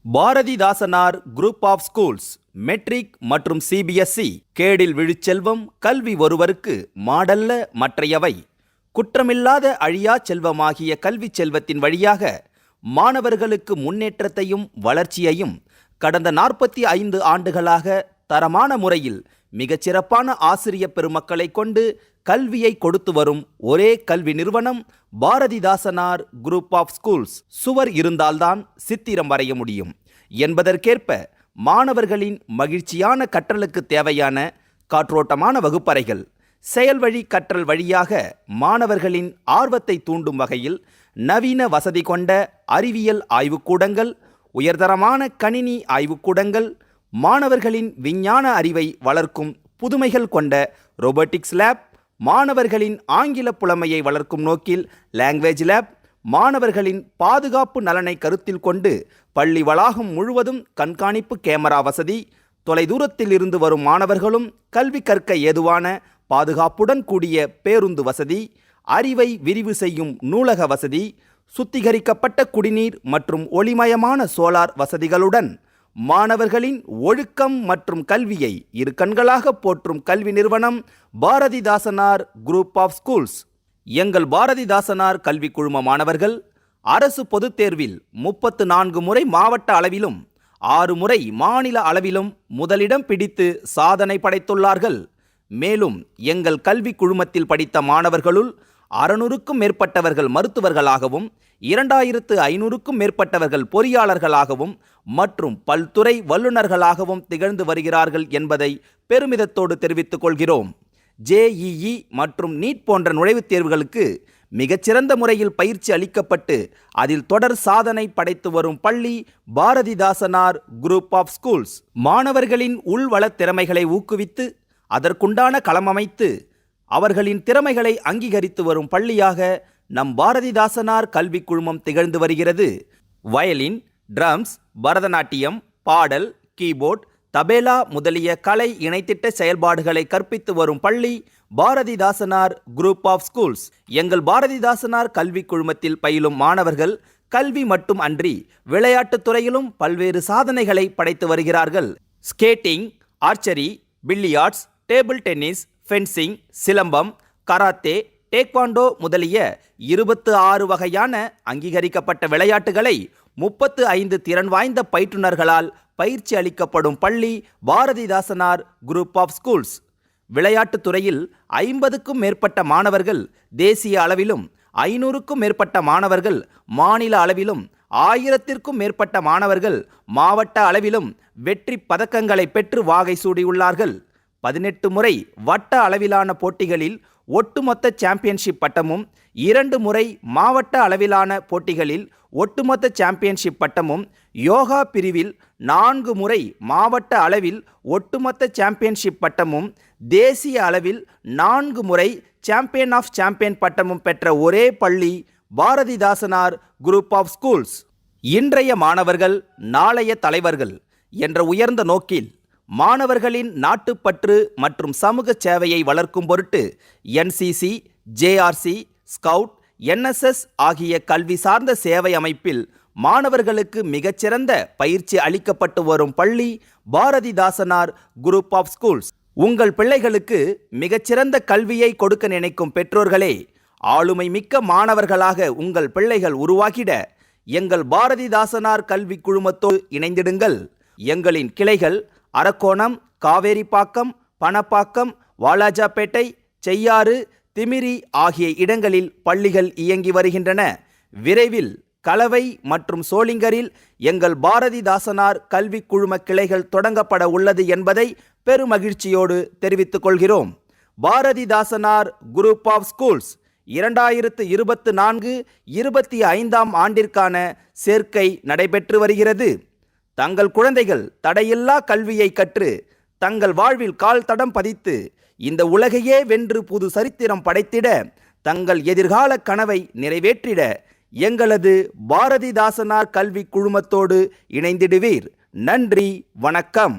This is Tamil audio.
Bharathidasanar group of schools matric மற்றும் சிபிஎஸ்இ கேடில் விழுச்செல்வம் கல்வி ஒருவருக்கு மாடல்ல மற்றையவை. குற்றமில்லாத அழியா செல்வமாகிய கல்வி செல்வத்தின் வழியாக மாணவர்களுக்கு முன்னேற்றத்தையும் வளர்ச்சியையும் கடந்த 45 ஆண்டுகளாக தரமான முறையில் மிகச்சிறப்பான ஆசிரிய பெருமக்களை கொண்டு கல்வியை கொடுத்து வரும் ஒரே கல்வி நிறுவனம் பாரதிதாசனார் குரூப் ஆஃப் ஸ்கூல்ஸ். சுவர் இருந்தால்தான் சித்திரம் வரைய முடியும் என்பதற்கேற்ப மாணவர்களின் மகிழ்ச்சியான கற்றலுக்கு தேவையான காற்றோட்டமான வகுப்பறைகள், செயல்வழி கற்றல் வழியாக மாணவர்களின் ஆர்வத்தை தூண்டும் வகையில் நவீன வசதி கொண்ட அறிவியல் ஆய்வுக்கூடங்கள், உயர்தரமான கணினி ஆய்வுக்கூடங்கள், மாணவர்களின் விஞ்ஞான அறிவை வளர்க்கும் புதுமைகள் கொண்ட ரோபோட்டிக்ஸ் லேப், மாணவர்களின் ஆங்கில புலமையை வளர்க்கும் நோக்கில் லாங்குவேஜ் லேப், மாணவர்களின் பாதுகாப்பு நலனை கருத்தில் கொண்டு பள்ளி வளாகம் முழுவதும் கண்காணிப்பு கேமரா வசதி, தொலைதூரத்தில் இருந்து வரும் மாணவர்களும் கல்வி கற்க ஏதுவான பாதுகாப்புடன் கூடிய பேருந்து வசதி, அறிவை விரிவு செய்யும் நூலக வசதி, சுத்திகரிக்கப்பட்ட குடிநீர் மற்றும் ஒளிமயமான சோலார் வசதிகளுடன் மாணவர்களின் ஒழுக்கம் மற்றும் கல்வியை இரு கண்களாக போற்றும் கல்வி நிறுவனம் பாரதிதாசனார் குரூப் ஆஃப் ஸ்கூல்ஸ். எங்கள் பாரதிதாசனார் கல்வி குழும மாணவர்கள் அரசு பொதுத் தேர்வில் 34 முறை மாவட்ட அளவிலும் 6 முறை மாநில அளவிலும் முதலிடம் பிடித்து சாதனை படைத்துள்ளார்கள். மேலும் எங்கள் கல்வி குழுமத்தில் படித்த மாணவர்களுள் 600க்கும் மேற்பட்டவர்கள் மருத்துவர்களாகவும் 2500க்கும் மேற்பட்டவர்கள் பொறியாளர்களாகவும் மற்றும் பல்துறை வல்லுநர்களாகவும் திகழ்ந்து வருகிறார்கள் என்பதை பெருமிதத்தோடு தெரிவித்துக் கொள்கிறோம். JEE மற்றும் நீட் போன்ற நுழைவுத் தேர்வுகளுக்கு மிகச்சிறந்த முறையில் பயிற்சி அளிக்கப்பட்டு அதில் தொடர் சாதனை படைத்து வரும் பள்ளி பாரதிதாசனார் குரூப் ஆஃப் ஸ்கூல்ஸ். மாணவர்களின் உள்வள திறமைகளை ஊக்குவித்து அதற்குண்டான களமமைத்து அவர்களின் திறமைகளை அங்கீகரித்து வரும் பள்ளியாக நம் பாரதிதாசனார் கல்வி குழுமம் திகழ்ந்து வருகிறது. வயலின், ட்ரம்ஸ், பரதநாட்டியம், பாடல், கீபோர்ட், தபேலா முதலிய கலை இணைத்திட்ட செயல்பாடுகளை கற்பித்து வரும் பள்ளி பாரதிதாசனார் குரூப் ஆஃப் ஸ்கூல்ஸ். எங்கள் பாரதிதாசனார் கல்வி குழுமத்தில் பயிலும் மாணவர்கள் கல்வி மட்டும் அன்றி விளையாட்டுத் துறையிலும் பல்வேறு சாதனைகளை படைத்து வருகிறார்கள். Skating, archery, billiards, table tennis, fencing, silambam, karate, taekwondo முதலிய 26 வகையான அங்கீகரிக்கப்பட்ட விளையாட்டுகளை 35 திறன் வாய்ந்த பயிற்றுனர்களால் பயிற்சி அளிக்கப்படும் பள்ளி பாரதிதாசனார் குரூப் ஆஃப் ஸ்கூல்ஸ். விளையாட்டுத் துறையில் 50க்கும் மேற்பட்ட மாணவர்கள் தேசிய அளவிலும் 500க்கும் மேற்பட்ட மாணவர்கள் மாநில அளவிலும் 1000த்திற்கும் மேற்பட்ட மாணவர்கள் மாவட்ட அளவிலும் வெற்றி பதக்கங்களை பெற்று வாகை சூடியுள்ளார்கள். 18 முறை வட்ட அளவிலான போட்டிகளில் ஒட்டுமொத்த சாம்பியன்ஷிப் பட்டமும், 2 முறை மாவட்ட அளவிலான போட்டிகளில் ஒட்டுமொத்த சாம்பியன்ஷிப் பட்டமும், யோகா பிரிவில் 4 முறை மாவட்ட அளவில் ஒட்டுமொத்த சாம்பியன்ஷிப் பட்டமும், தேசிய அளவில் 4 முறை சாம்பியன் ஆஃப் சாம்பியன் பட்டமும் பெற்ற ஒரே பள்ளி பாரதிதாசனார் குரூப் ஆஃப் ஸ்கூல்ஸ். இன்றைய மாணவர்கள் நாளைய தலைவர்கள் என்ற உயர்ந்த நோக்கில் மாணவர்களின் நாட்டுப்பற்று மற்றும் சமூக சேவையை வளர்க்கும் பொருட்டு NCC, JRC, ஸ்கவுட், NSS ஆகிய கல்வி சார்ந்த சேவை அமைப்பில் மாணவர்களுக்கு மிகச்சிறந்த பயிற்சி அளிக்கப்பட்டு வரும் பள்ளி பாரதிதாசனார் குரூப் ஆஃப் ஸ்கூல்ஸ். உங்கள் பிள்ளைகளுக்கு மிகச்சிறந்த கல்வியை கொடுக்க நினைக்கும் பெற்றோர்களே, ஆளுமை மிக்க மாணவர்களாக உங்கள் பிள்ளைகள் உருவாகிட எங்கள் பாரதிதாசனார் கல்வி குழுமத்தோடு இணைந்திடுங்கள். எங்களின் கிளைகள் அரக்கோணம், காவேரிப்பாக்கம், பணப்பாக்கம், வாலாஜாப்பேட்டை, செய்யாறு, திமிரி ஆகிய இடங்களில் பள்ளிகள் இயங்கி வருகின்றன. விரைவில் கலவை மற்றும் சோளிங்கரில் எங்கள் பாரதிதாசனார் கல்வி குழும கிளைகள் தொடங்கப்பட உள்ளது என்பதை பெருமகிழ்ச்சியோடு தெரிவித்துக் கொள்கிறோம். பாரதிதாசனார் குரூப் ஆஃப் ஸ்கூல்ஸ் 2024-25 ஆண்டிற்கான சேர்க்கை நடைபெற்று வருகிறது. தங்கள் குழந்தைகள் தடையில்லா கல்வியை கற்று தங்கள் வாழ்வில் கால் தடம் பதித்து இந்த உலகையே வென்று புது சரித்திரம் படைத்திட தங்கள் எதிர்கால கனவை நிறைவேற்றிட எங்களது பாரதிதாசனார் கல்வி குழுமத்தோடு இணைந்திடுவீர். நன்றி, வணக்கம்.